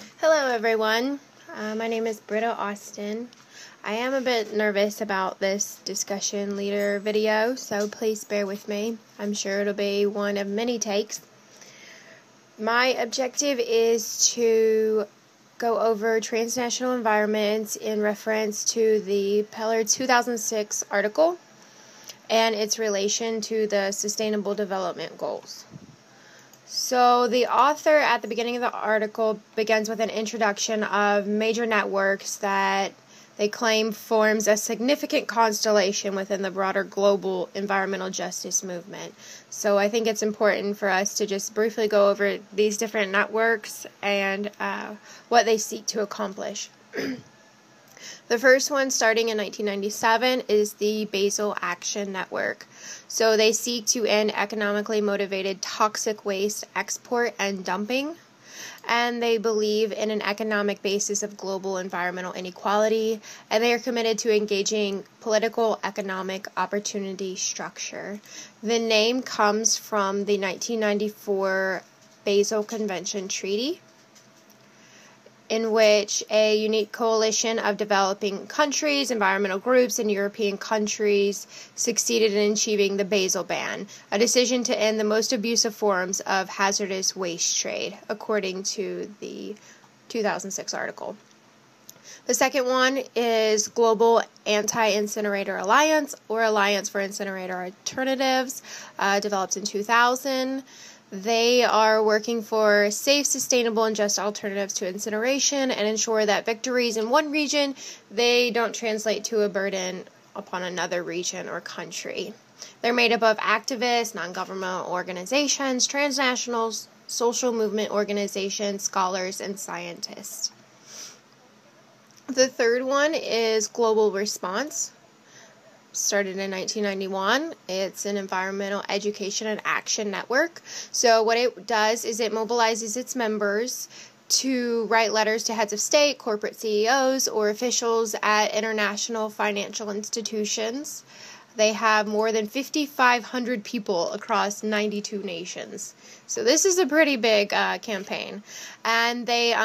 Hello everyone, my name is Britta Austin. I am a bit nervous about this discussion leader video, so please bear with me. I'm sure it'll be one of many takes. My objective is to go over transnational environments in reference to the Peller 2006 article and its relation to the Sustainable Development Goals. So the author at the beginning of the article begins with an introduction of major networks that they claim forms a significant constellation within the broader global environmental justice movement. So I think it's important for us to just briefly go over these different networks and what they seek to accomplish. The first one, starting in 1997, is the Basel Action Network. So they seek to end economically motivated toxic waste export and dumping, and they believe in an economic basis of global environmental inequality, and they are committed to engaging political economic opportunity structure. The name comes from the 1994 Basel Convention Treaty, in which a unique coalition of developing countries, environmental groups, and European countries succeeded in achieving the Basel Ban, a decision to end the most abusive forms of hazardous waste trade, according to the 2006 article. The second one is Global Anti-Incinerator Alliance, or Alliance for Incinerator Alternatives, developed in 2000. They are working for safe, sustainable, and just alternatives to incineration and ensure that victories in one region, they don't translate to a burden upon another region or country. They're made up of activists, non-governmental organizations, transnational social movement organizations, scholars, and scientists. The third one is Global Response. Started in 1991. It's an environmental education and action network. So what it does is it mobilizes its members to write letters to heads of state, corporate CEOs, or officials at international financial institutions. They have more than 5,500 people across 92 nations. So this is a pretty big campaign. And they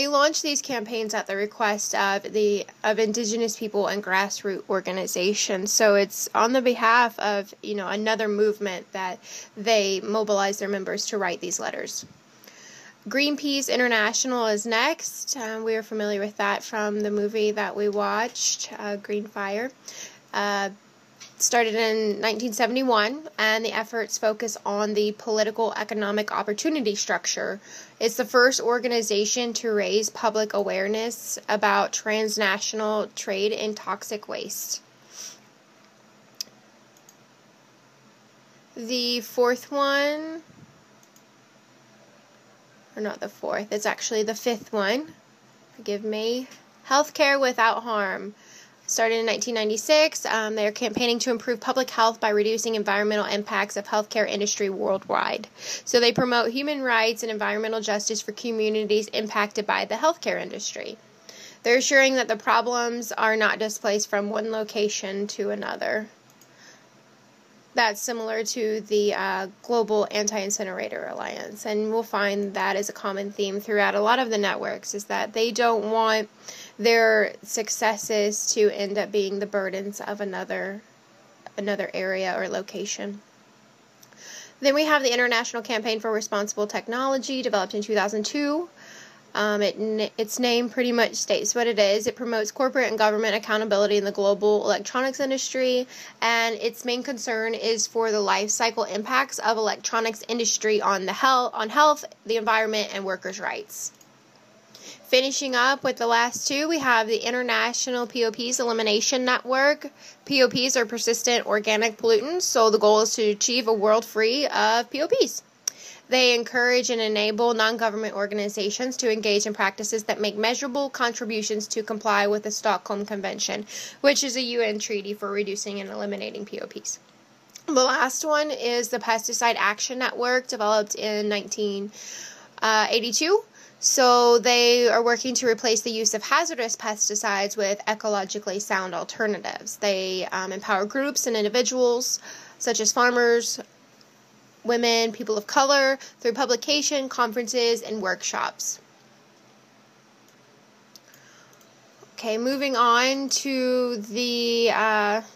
launch these campaigns at the request of indigenous people and grassroots organizations. So it's on the behalf of, another movement that they mobilize their members to write these letters. Greenpeace International is next. We are familiar with that from the movie that we watched, Green Fire. Started in 1971, and the efforts focus on the political economic opportunity structure. It's the first organization to raise public awareness about transnational trade in toxic waste. The fourth one, or not the fourth, it's actually the fifth one, forgive me, Healthcare Without Harm. Started in 1996, they're campaigning to improve public health by reducing environmental impacts of healthcare industry worldwide. So they promote human rights and environmental justice for communities impacted by the healthcare industry. They're assuring that the problems are not displaced from one location to another. That's similar to the Global Anti-Incinerator Alliance, and we'll find that is a common theme throughout a lot of the networks, is that they don't want their successes to end up being the burdens of another area or location. Then we have the International Campaign for Responsible Technology, developed in 2002. Its name pretty much states what it is. It promotes corporate and government accountability in the global electronics industry, and its main concern is for the life cycle impacts of electronics industry on health, the environment, and workers' rights. Finishing up with the last two, we have the International POPs Elimination Network. POPs are persistent organic pollutants, so the goal is to achieve a world free of POPs. They encourage and enable non-government organizations to engage in practices that make measurable contributions to comply with the Stockholm Convention, which is a UN treaty for reducing and eliminating POPs. The last one is the Pesticide Action Network, developed in 1982. So they are working to replace the use of hazardous pesticides with ecologically sound alternatives. They empower groups and individuals, such as farmers, women, people of color, through publication, conferences, and workshops. Okay, moving on to the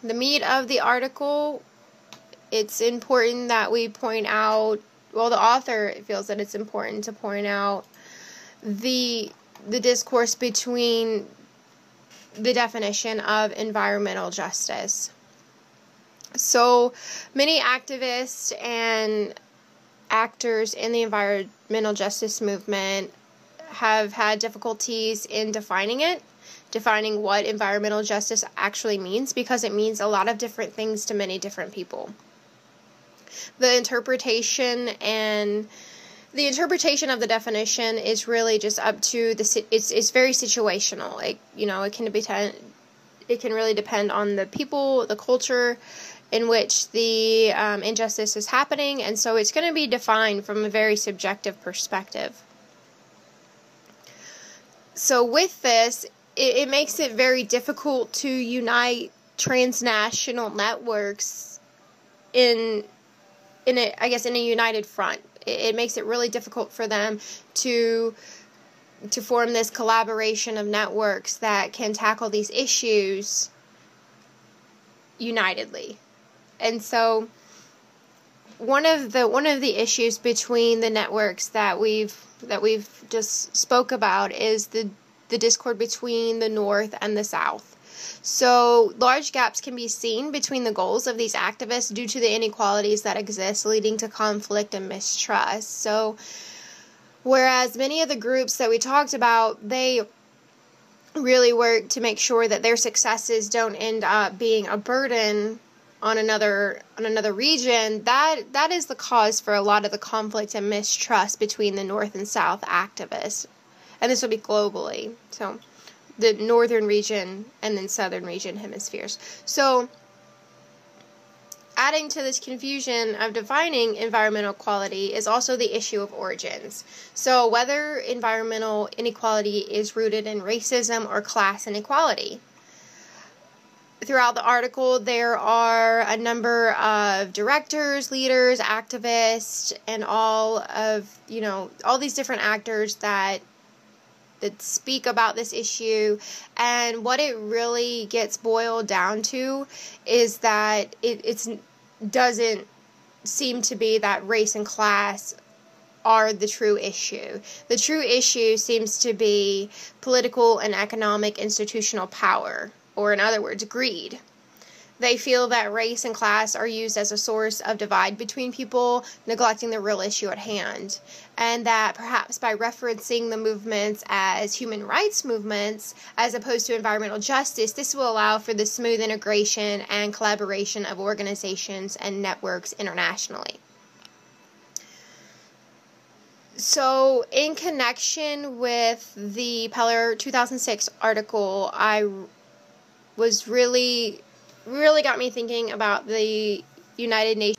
meat of the article. It's important that we point out, well, the author feels that it's important to point out the discourse between the definition of environmental justice. So many activists and actors in the environmental justice movement have had difficulties in defining what environmental justice actually means, because it means a lot of different things to many different people. The interpretation of the definition is really just up to it's very situational. It can really depend on the people, the culture in which the injustice is happening, and so it's going to be defined from a very subjective perspective. So with this, it makes it very difficult to unite transnational networks in a united front. It makes it really difficult for them to form this collaboration of networks that can tackle these issues unitedly. And so one of the issues between the networks that we've just spoke about is the discord between the North and the South. So large gaps can be seen between the goals of these activists due to the inequalities that exist, leading to conflict and mistrust. So whereas many of the groups that we talked about, they really work to make sure that their successes don't end up being a burden on another region, that is the cause for a lot of the conflict and mistrust between the North and South activists. And this will be globally. So the northern region and then southern region hemispheres. So adding to this confusion of defining environmental equality is also the issue of origins. So whether environmental inequality is rooted in racism or class inequality. Throughout the article, there are a number of directors, leaders, activists, and all these different actors that speak about this issue. And what it really gets boiled down to is that it doesn't seem to be that race and class are the true issue. The true issue seems to be political and economic institutional power, or in other words, greed. They feel that race and class are used as a source of divide between people, neglecting the real issue at hand. And that perhaps by referencing the movements as human rights movements, as opposed to environmental justice, this will allow for the smooth integration and collaboration of organizations and networks internationally. So, in connection with the Peller 2006 article, I was really got me thinking about the United Nations.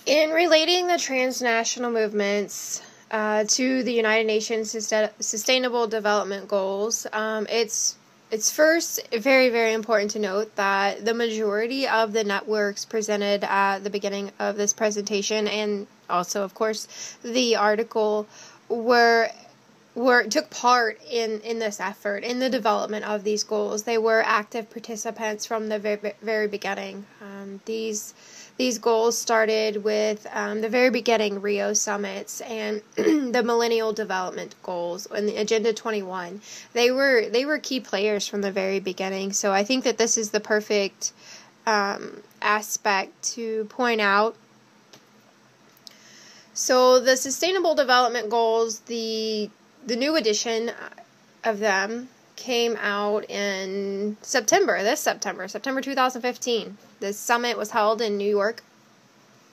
In relating the transnational movements to the United Nations Sustainable Development Goals, it's first very, very important to note that the majority of the networks presented at the beginning of this presentation, and also, of course, the article, took part in this effort, in the development of these goals. They were active participants from the very beginning. These goals started with the very beginning Rio summits and the Millennial Development Goals and the Agenda 21. They were key players from the very beginning. So I think that this is the perfect aspect to point out. So the Sustainable Development Goals, the new edition of them came out in September 2015. This summit was held in New York.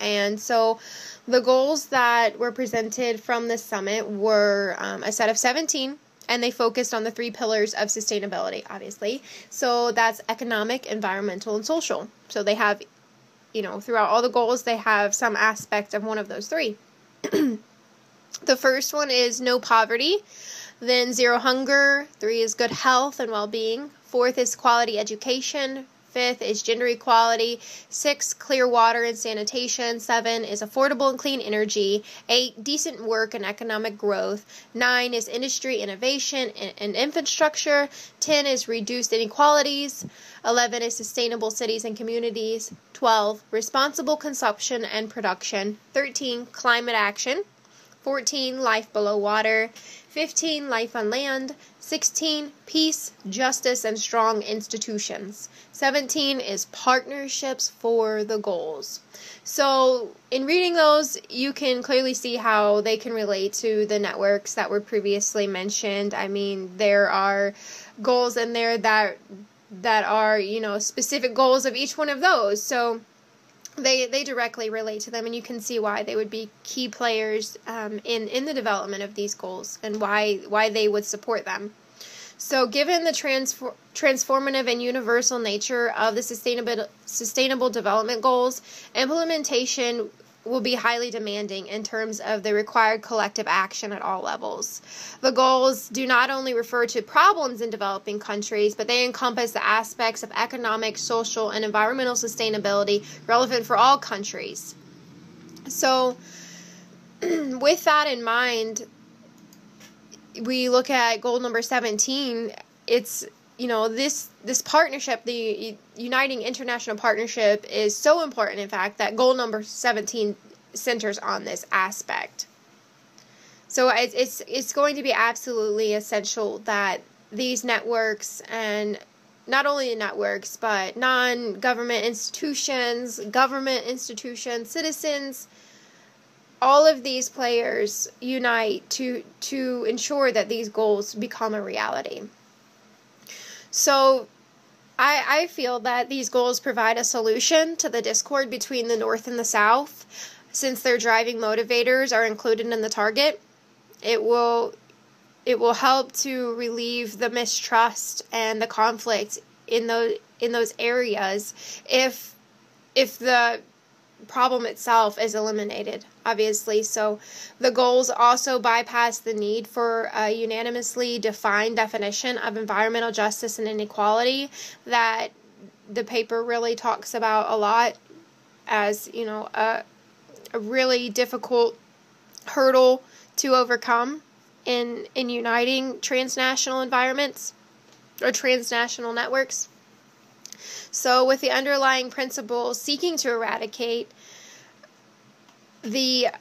And so the goals that were presented from this summit were a set of 17, and they focused on the 3 pillars of sustainability, obviously. So that's economic, environmental, and social. So they have, throughout all the goals, they have some aspect of one of those 3. The first one is no poverty, then 0 hunger, 3 is good health and well-being, 4th is quality education, 5th is gender equality. 6, clear water and sanitation. 7 is affordable and clean energy. 8, decent work and economic growth. 9 is industry, innovation, and infrastructure. 10 is reduced inequalities. 11 is sustainable cities and communities. 12, responsible consumption and production. 13, climate action. 14, life below water. 15, life on land. 16, peace, justice, and strong institutions. 17 is partnerships for the goals. So in reading those, you can clearly see how they can relate to the networks that were previously mentioned. I mean, there are goals in there that are, specific goals of each one of those. So they directly relate to them, and you can see why they would be key players in the development of these goals, and why they would support them. So given the transformative and universal nature of the sustainable development goals, implementation will be highly demanding in terms of the required collective action at all levels. The goals do not only refer to problems in developing countries, but they encompass the aspects of economic, social, and environmental sustainability relevant for all countries. So, with that in mind, we look at goal number 17. It's this partnership, the Uniting International Partnership, is so important, in fact, that goal number 17 centers on this aspect. So it's going to be absolutely essential that these networks, and not only the networks, but non-government institutions, government institutions, citizens, all of these players unite to ensure that these goals become a reality. So I feel that these goals provide a solution to the discord between the North and the South. Since their driving motivators are included in the target, it will help to relieve the mistrust and the conflict in those areas if the problem itself is eliminated, obviously. So the goals also bypass the need for a unanimously defined definition of environmental justice and inequality that the paper really talks about a lot as, a really difficult hurdle to overcome in uniting transnational environments or transnational networks. So with the underlying principles seeking to eradicate as the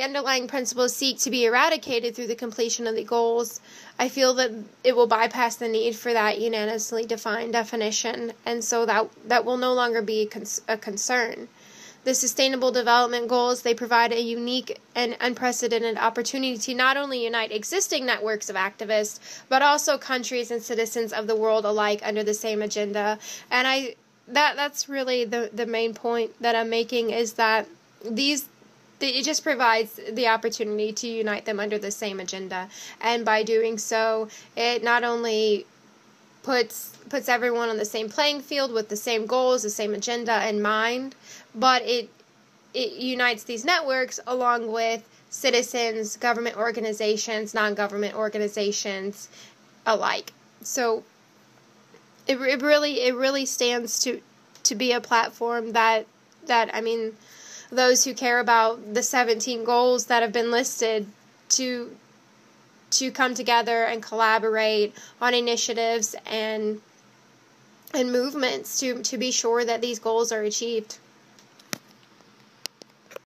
underlying principles seek to be eradicated through the completion of the goals, I feel that it will bypass the need for that unanimously defined definition, and so that will no longer be a concern. The Sustainable Development Goals, they provide a unique and unprecedented opportunity to not only unite existing networks of activists, but also countries and citizens of the world alike under the same agenda. And that's really the main point that I'm making, is that it just provides the opportunity to unite them under the same agenda. And by doing so, it not only puts everyone on the same playing field with the same goals, the same agenda in mind, but it unites these networks along with citizens, government organizations, non-government organizations alike. So it really stands to be a platform that I mean, those who care about the 17 goals that have been listed to come together and collaborate on initiatives and movements to be sure that these goals are achieved.